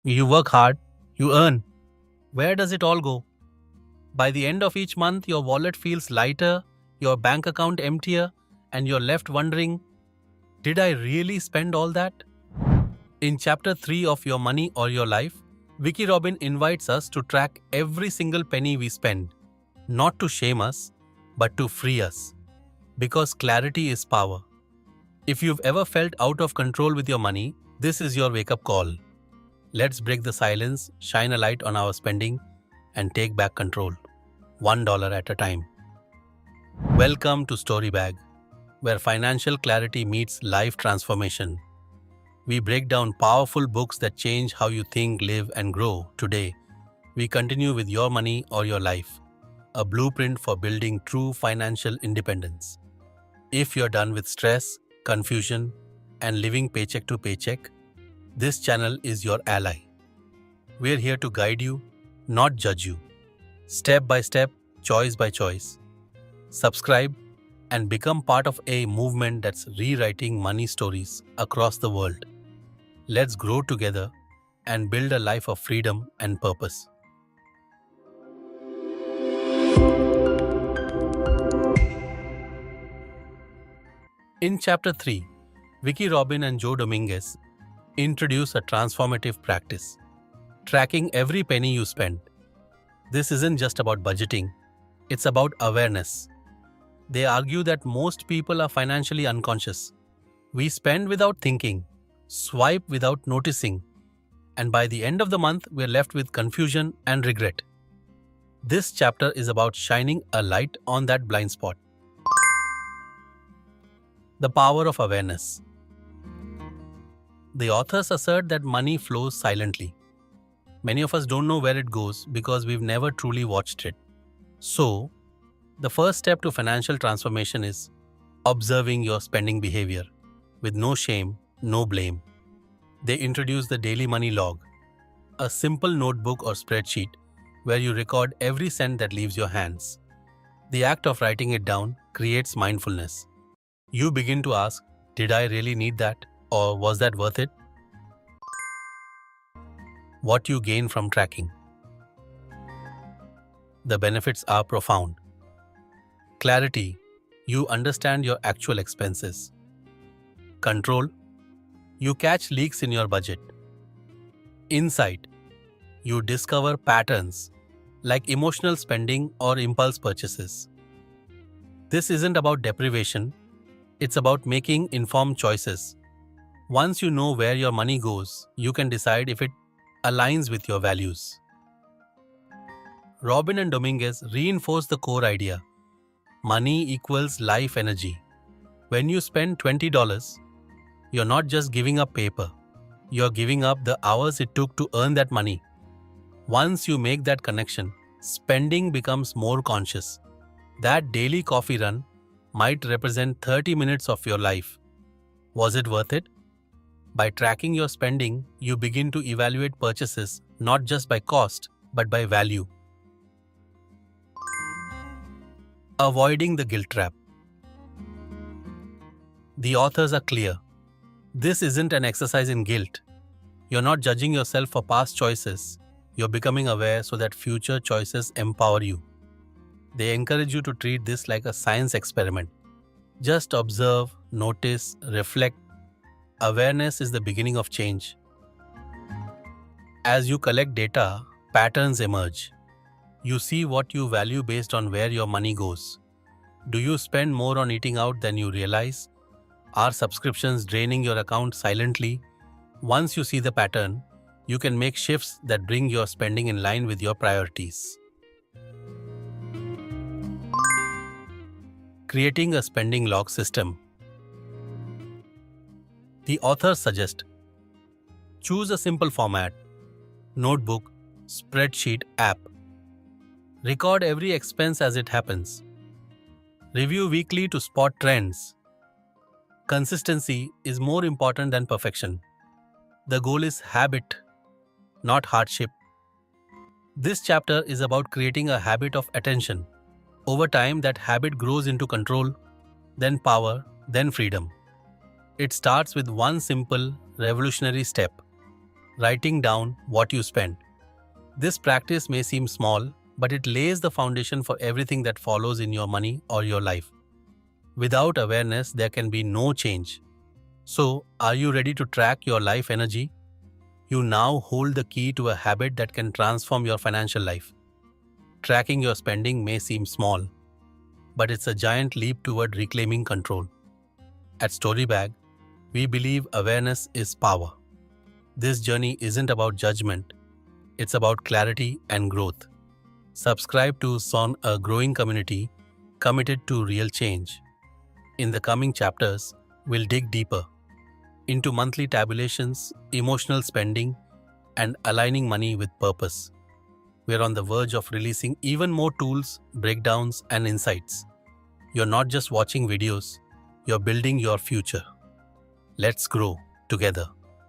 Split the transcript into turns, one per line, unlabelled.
You work hard, you earn. Where does it all go? By the end of each month, your wallet feels lighter, your bank account emptier, and you're left wondering, did I really spend all that? In chapter 3 of Your Money or Your Life, Vicki Robin invites us to track every single penny we spend, not to shame us, but to free us. Because clarity is power. If you've ever felt out of control with your money, this is your wake-up call. Let's break the silence, shine a light on our spending, and take back control, $1 at a time. Welcome to Storybag, where financial clarity meets life transformation. We break down powerful books that change how you think, live, and grow. Today, we continue with Your Money or Your Life, a blueprint for building true financial independence. If you're done with stress, confusion, and living paycheck to paycheck, this channel is your ally. We're here to guide you, not judge you. Step by step, choice by choice. Subscribe and become part of a movement that's rewriting money stories across the world. Let's grow together and build a life of freedom and purpose. In Chapter 3, Vicki Robin and Dominguez introduce a transformative practice, tracking every penny you spend. This isn't just about budgeting, it's about awareness. They argue that most people are financially unconscious. We spend without thinking, swipe without noticing, and by the end of the month, we're left with confusion and regret. This chapter is about shining a light on that blind spot. The power of awareness. The authors assert that money flows silently. Many of us don't know where it goes because we've never truly watched it. So, the first step to financial transformation is observing your spending behavior with no shame, no blame. They introduce the daily money log, a simple notebook or spreadsheet where you record every cent that leaves your hands. The act of writing it down creates mindfulness. You begin to ask, did I really need that? Or was that worth it? What you gain from tracking. The benefits are profound. Clarity. You understand your actual expenses. Control. You catch leaks in your budget. Insight. You discover patterns like emotional spending or impulse purchases. This isn't about deprivation. It's about making informed choices. Once you know where your money goes, you can decide if it aligns with your values. Robin and Dominguez reinforce the core idea. Money equals life energy. When you spend $20, you're not just giving up paper. You're giving up the hours it took to earn that money. Once you make that connection, spending becomes more conscious. That daily coffee run might represent 30 minutes of your life. Was it worth it? By tracking your spending, you begin to evaluate purchases not just by cost, but by value. Avoiding the guilt trap. The authors are clear. This isn't an exercise in guilt. You're not judging yourself for past choices. You're becoming aware so that future choices empower you. They encourage you to treat this like a science experiment. Just observe, notice, reflect. Awareness is the beginning of change. As you collect data, patterns emerge. You see what you value based on where your money goes. Do you spend more on eating out than you realize? Are subscriptions draining your account silently? Once you see the pattern, you can make shifts that bring your spending in line with your priorities. Creating a spending log system. The authors suggest choose a simple format, notebook, spreadsheet, app. Record every expense as it happens. Review weekly to spot trends. Consistency is more important than perfection. The goal is habit, not hardship. This chapter is about creating a habit of attention. Over time, that habit grows into control, then power, then freedom. It starts with one simple, revolutionary step. writing down what you spend. This practice may seem small, but it lays the foundation for everything that follows in your money or your life. Without awareness, there can be no change. So, are you ready to track your life energy? You now hold the key to a habit that can transform your financial life. Tracking your spending may seem small, but it's a giant leap toward reclaiming control. At Storybag, we believe awareness is power. This journey isn't about judgment, it's about clarity and growth. Subscribe to Son, a growing community committed to real change. In the coming chapters, we'll dig deeper into monthly tabulations, emotional spending, and aligning money with purpose. We're on the verge of releasing even more tools, breakdowns, and insights. You're not just watching videos, you're building your future. Let's grow together.